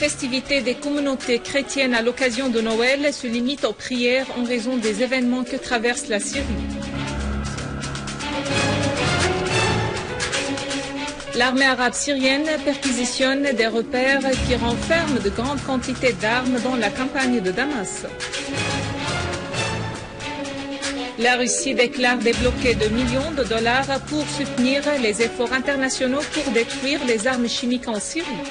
festivités des communautés chrétiennes à l'occasion de Noël se limitent aux prières en raison des événements que traverse la Syrie. L'armée arabe syrienne perquisitionne des repères qui renferment de grandes quantités d'armes dans la campagne de Damas. La Russie déclare débloquer de millions de dollars pour soutenir les efforts internationaux pour détruire les armes chimiques en Syrie.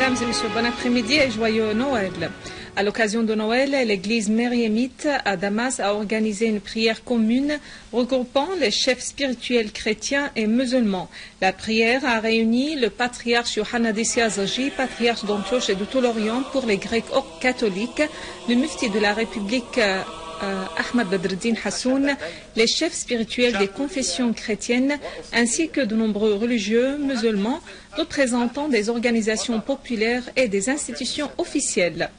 Mesdames et messieurs, bon après-midi et joyeux Noël. À l'occasion de Noël, l'église Mériémite à Damas a organisé une prière commune regroupant les chefs spirituels chrétiens et musulmans. La prière a réuni le patriarche Yohanna Dessiazaji, patriarche d'Antioche et de tout l'Orient pour les Grecs catholiques, le mufti de la République Ahmad Badreddin Hassoun, les chefs spirituels des confessions chrétiennes, ainsi que de nombreux religieux musulmans, représentants des organisations populaires et des institutions officielles.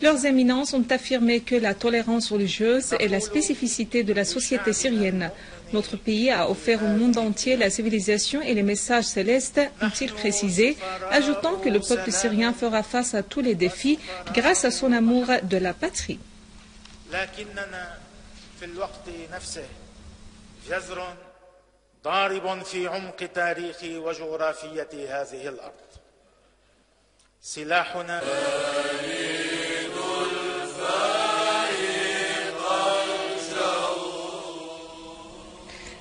Leurs éminences ont affirmé que la tolérance religieuse est la spécificité de la société syrienne. Notre pays a offert au monde entier la civilisation et les messages célestes, ont-ils précisé, ajoutant que le peuple syrien fera face à tous les défis grâce à son amour de la patrie. لكننا في الوقت نفسه جذر ضارب في عمق تاريخ وجغرافية هذه الأرض سلاحنا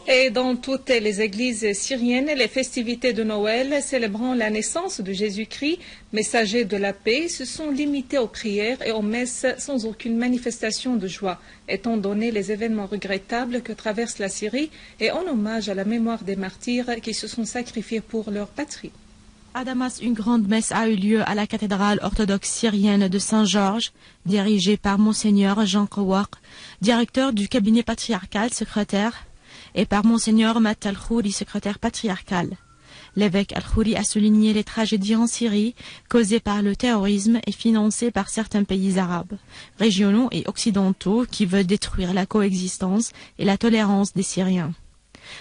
Et dans toutes les églises syriennes, les festivités de Noël célébrant la naissance de Jésus-Christ, messager de la paix, se sont limitées aux prières et aux messes sans aucune manifestation de joie, étant donné les événements regrettables que traverse la Syrie et en hommage à la mémoire des martyrs qui se sont sacrifiés pour leur patrie. À Damas, une grande messe a eu lieu à la cathédrale orthodoxe syrienne de Saint-Georges, dirigée par Monseigneur Jean Kouak, directeur du cabinet patriarcal secrétaire, et par Monseigneur Mat Al-Khouri, secrétaire patriarcal. L'évêque Al-Khouri a souligné les tragédies en Syrie causées par le terrorisme et financées par certains pays arabes, régionaux et occidentaux qui veulent détruire la coexistence et la tolérance des Syriens.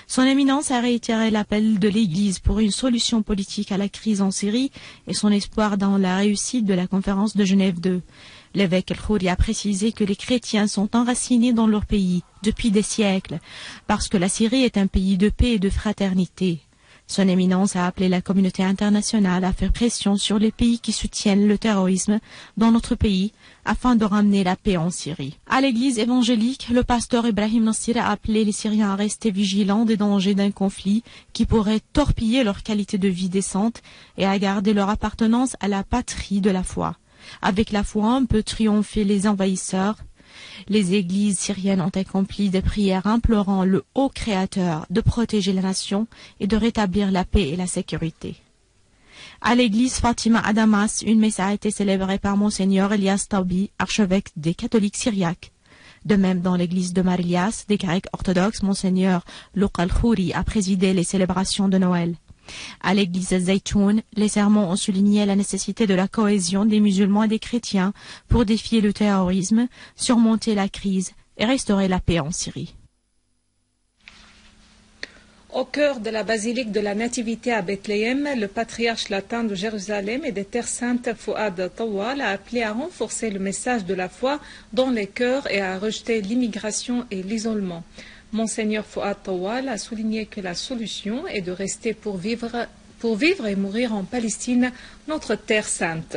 Son éminence a réitéré l'appel de l'Église pour une solution politique à la crise en Syrie et son espoir dans la réussite de la conférence de Genève II. L'évêque El-Khouri a précisé que les chrétiens sont enracinés dans leur pays depuis des siècles, parce que la Syrie est un pays de paix et de fraternité. Son éminence a appelé la communauté internationale à faire pression sur les pays qui soutiennent le terrorisme dans notre pays afin de ramener la paix en Syrie. À l'église évangélique, le pasteur Ibrahim Nassir a appelé les Syriens à rester vigilants des dangers d'un conflit qui pourrait torpiller leur qualité de vie décente et à garder leur appartenance à la patrie de la foi. Avec la foi, on peut triompher les envahisseurs. Les églises syriennes ont accompli des prières implorant le haut Créateur de protéger la nation et de rétablir la paix et la sécurité. À l'église Fatima à Damas, une messe a été célébrée par Monseigneur Elias Taubi, archevêque des catholiques syriaques. De même, dans l'église de Mar-Elias, des Grecs orthodoxes, Monseigneur Louq Al-Khouri a présidé les célébrations de Noël. À l'église Zaytoun, les sermons ont souligné la nécessité de la cohésion des musulmans et des chrétiens pour défier le terrorisme, surmonter la crise et restaurer la paix en Syrie. Au cœur de la basilique de la Nativité à Bethléem, le patriarche latin de Jérusalem et des Terres Saintes Fouad Tawal a appelé à renforcer le message de la foi dans les cœurs et à rejeter l'immigration et l'isolement. Monseigneur Fouad Tawal a souligné que la solution est de rester pour vivre et mourir en Palestine, notre terre sainte.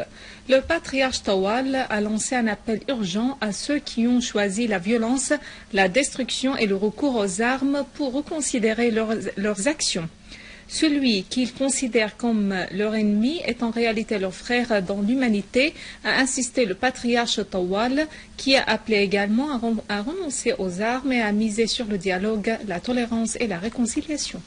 Le patriarche Tawal a lancé un appel urgent à ceux qui ont choisi la violence, la destruction et le recours aux armes pour reconsidérer leurs actions. Celui qu'ils considèrent comme leur ennemi est en réalité leur frère dans l'humanité, a insisté le patriarche Tawal, qui a appelé également à renoncer aux armes et à miser sur le dialogue, la tolérance et la réconciliation.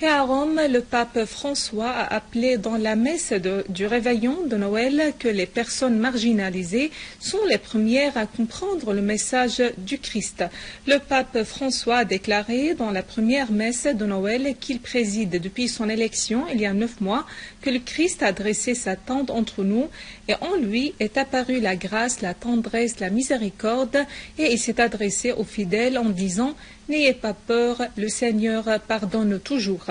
Et à Rome, le pape François a appelé dans la messe du réveillon de Noël que les personnes marginalisées sont les premières à comprendre le message du Christ. Le pape François a déclaré dans la première messe de Noël qu'il préside depuis son élection il y a 9 mois que le Christ a dressé sa tente entre nous et en lui est apparue la grâce, la tendresse, la miséricorde et il s'est adressé aux fidèles en disant « N'ayez pas peur, le Seigneur pardonne toujours ».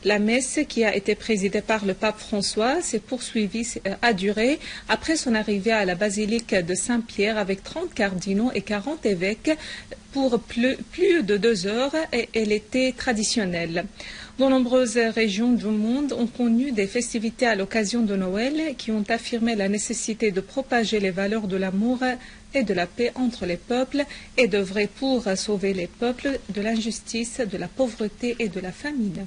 La messe qui a été présidée par le pape François s'est poursuivie, a duré après son arrivée à la basilique de Saint-Pierre avec 30 cardinaux et 40 évêques pour plus de 2 heures et elle était traditionnelle. De nombreuses régions du monde ont connu des festivités à l'occasion de Noël qui ont affirmé la nécessité de propager les valeurs de l'amour et de la paix entre les peuples et d'œuvrer pour sauver les peuples de l'injustice, de la pauvreté et de la famine.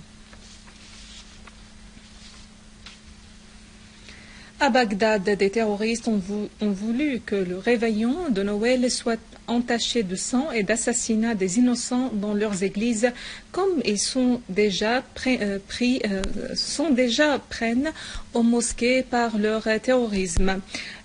À Bagdad, des terroristes ont voulu que le réveillon de Noël soit entaché de sang et d'assassinat des innocents dans leurs églises, comme ils sont déjà prennent aux mosquées par leur terrorisme.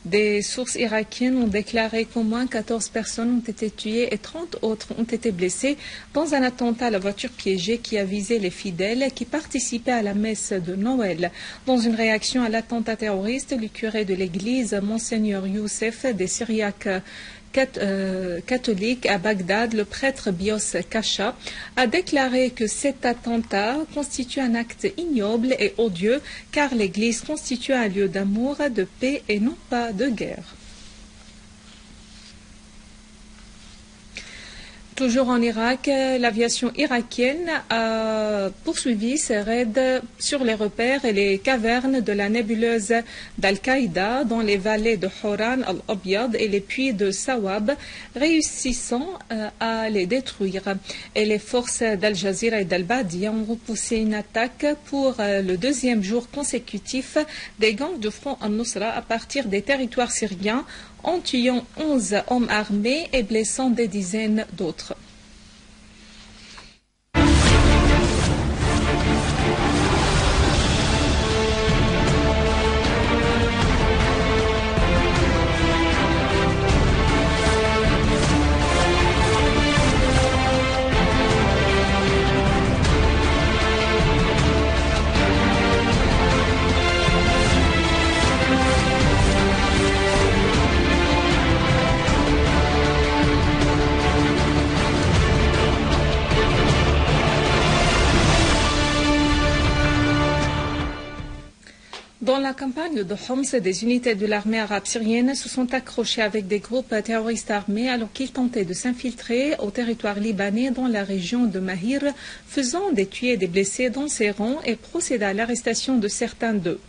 Des sources irakiennes ont déclaré qu'au moins 14 personnes ont été tuées et 30 autres ont été blessées dans un attentat à la voiture piégée qui a visé les fidèles qui participaient à la messe de Noël. Dans une réaction à l'attentat terroriste, le curé de l'église, Monseigneur Youssef des Syriaques catholique à Bagdad, le prêtre Bios Kasha, a déclaré que cet attentat constitue un acte ignoble et odieux car l'Église constitue un lieu d'amour, de paix et non pas de guerre. Toujours en Irak, l'aviation irakienne a poursuivi ses raids sur les repères et les cavernes de la nébuleuse d'Al-Qaïda dans les vallées de Horan al-Abyad et les puits de Sawab, réussissant à les détruire. Et les forces d'Al Jazeera et d'Al-Badi ont repoussé une attaque pour le 2e jour consécutif des gangs de Front al-Nusra à partir des territoires syriens, en tuant 11 hommes armés et blessant des dizaines d'autres. Dans la campagne de Homs, des unités de l'armée arabe syrienne se sont accrochées avec des groupes terroristes armés alors qu'ils tentaient de s'infiltrer au territoire libanais dans la région de Mahir, faisant des tués et des blessés dans ses rangs et procédant à l'arrestation de certains d'eux.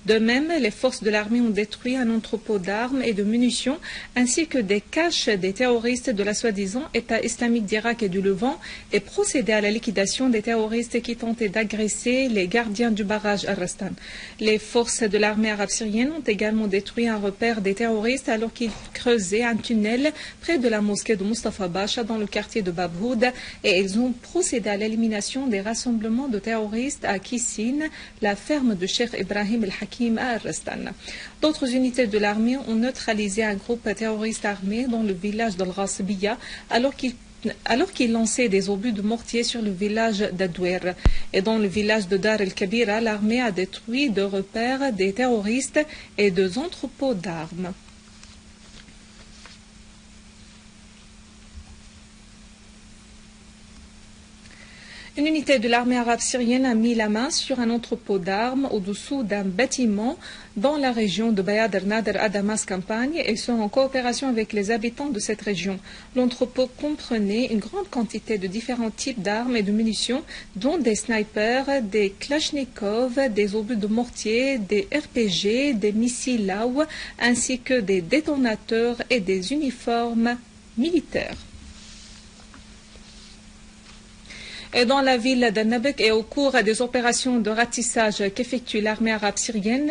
De même, les forces de l'armée ont détruit un entrepôt d'armes et de munitions ainsi que des caches des terroristes de la soi-disant État islamique d'Irak et du Levant et procédé à la liquidation des terroristes qui tentaient d'agresser les gardiens du barrage Al-Rastan. Les forces de l'armée arabe syrienne ont également détruit un repère des terroristes alors qu'ils creusaient un tunnel près de la mosquée de Mustafa Basha dans le quartier de Babhoud et ils ont procédé à l'élimination des rassemblements de terroristes à Kissin, la ferme de Cheikh Ibrahim el-Hakim à Al-Rastan. D'autres unités de l'armée ont neutralisé un groupe terroriste armé dans le village d'Al-Ghasbiya alors qu'il lançait des obus de mortier sur le village d'Adouer. Et dans le village de Dar el-Kabira, l'armée a détruit 2 repères des terroristes et 2 entrepôts d'armes. Une unité de l'armée arabe syrienne a mis la main sur un entrepôt d'armes au-dessous d'un bâtiment dans la région de Bayad el-Nader à Damas campagne et sont en coopération avec les habitants de cette région. L'entrepôt comprenait une grande quantité de différents types d'armes et de munitions, dont des snipers, des Kalachnikov, des obus de mortier, des RPG, des missiles Laou, ainsi que des détonateurs et des uniformes militaires. Et dans la ville de Nabek et au cours des opérations de ratissage qu'effectue l'armée arabe syrienne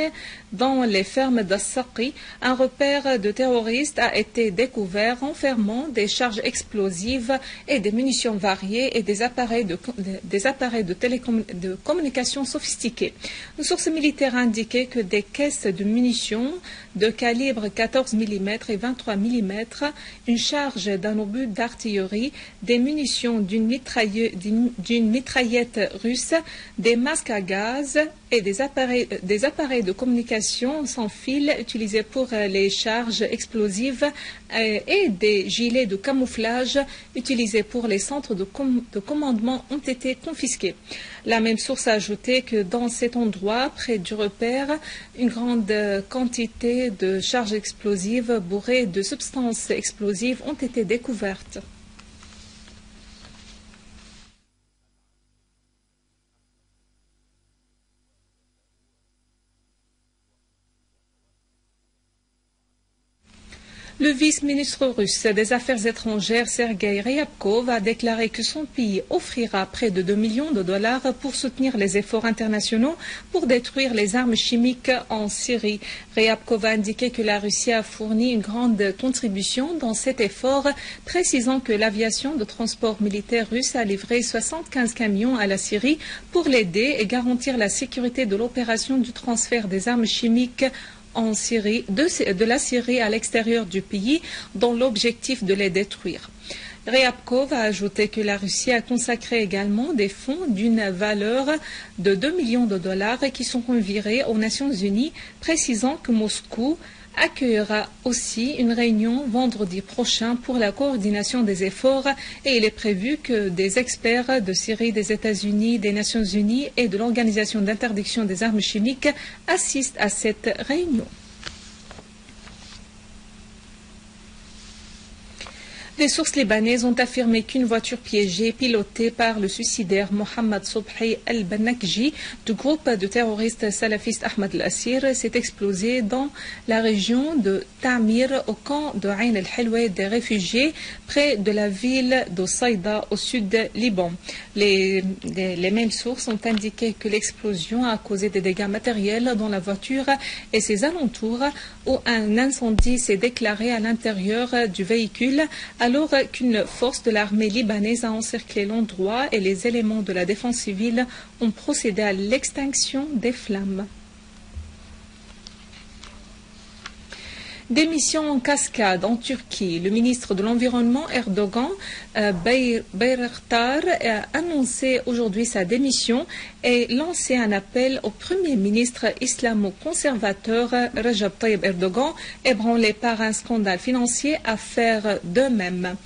dans les fermes d'As-Saqi, un repère de terroristes a été découvert renfermant des charges explosives et des munitions variées et des appareils de communication sophistiqués. Une source militaire a indiqué que des caisses de munitions de calibre 14 mm et 23 mm, une charge d'un obus d'artillerie, des munitions d'une mitraillette russe, des masques à gaz et des appareils de communication sans fil utilisés pour les charges explosives et des gilets de camouflage utilisés pour les centres de commandement ont été confisqués. La même source a ajouté que dans cet endroit, près du repère, une grande quantité de charges explosives bourrées de substances explosives ont été découvertes. Le vice-ministre russe des Affaires étrangères, Sergei Ryabkov, a déclaré que son pays offrira près de 2 millions de dollars pour soutenir les efforts internationaux pour détruire les armes chimiques en Syrie. Ryabkov a indiqué que la Russie a fourni une grande contribution dans cet effort, précisant que l'aviation de transport militaire russe a livré 75 camions à la Syrie pour l'aider et garantir la sécurité de l'opération du transfert des armes chimiques en Syrie, de la Syrie à l'extérieur du pays, dans l'objectif de les détruire. Ryabkov a ajouté que la Russie a consacré également des fonds d'une valeur de 2 millions de dollars qui sont envirés aux Nations Unies, précisant que Moscou accueillera aussi une réunion vendredi prochain pour la coordination des efforts et il est prévu que des experts de Syrie, des États-Unis, des Nations Unies et de l'Organisation d'interdiction des armes chimiques assistent à cette réunion. Des sources libanaises ont affirmé qu'une voiture piégée pilotée par le suicidaire Mohamed Sobhi al-Banakji du groupe de terroristes salafistes Ahmad al-Assir s'est explosée dans la région de Ta'mir au camp de Ain al-Helwa des réfugiés près de la ville de Saïda au sud du Liban. Les mêmes sources ont indiqué que l'explosion a causé des dégâts matériels dans la voiture et ses alentours où un incendie s'est déclaré à l'intérieur du véhicule alors qu'une force de l'armée libanaise a encerclé l'endroit et les éléments de la défense civile ont procédé à l'extinction des flammes. Démission en cascade en Turquie. Le ministre de l'Environnement Erdogan Bayraktar a annoncé aujourd'hui sa démission et lancé un appel au Premier ministre islamo-conservateur Recep Tayyip Erdogan, ébranlé par un scandale financier, à faire de même.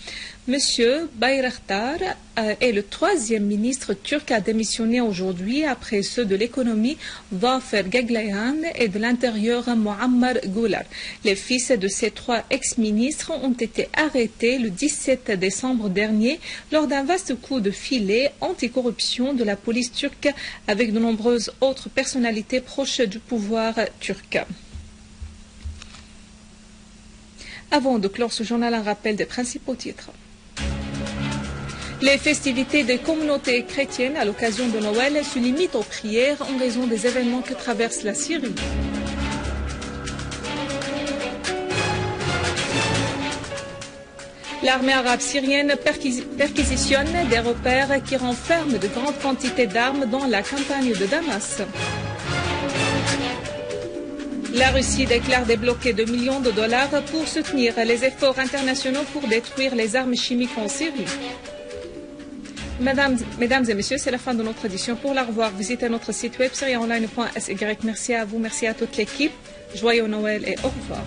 Monsieur Bayraktar est le troisième ministre turc à démissionner aujourd'hui après ceux de l'économie Zafer Gaglayan et de l'intérieur Muammar Gular. Les fils de ces trois ex-ministres ont été arrêtés le 17 décembre dernier lors d'un vaste coup de filet anticorruption de la police turque avec de nombreuses autres personnalités proches du pouvoir turc. Avant de clore ce journal, un rappel des principaux titres. Les festivités des communautés chrétiennes à l'occasion de Noël se limitent aux prières en raison des événements que traverse la Syrie. L'armée arabe syrienne perquisitionne des repères qui renferment de grandes quantités d'armes dans la campagne de Damas. La Russie déclare débloquer 2 millions de dollars pour soutenir les efforts internationaux pour détruire les armes chimiques en Syrie. Mesdames et messieurs, c'est la fin de notre édition. Pour la revoir, visitez notre site web syriaonline.sy. Merci à vous, merci à toute l'équipe. Joyeux Noël et au revoir.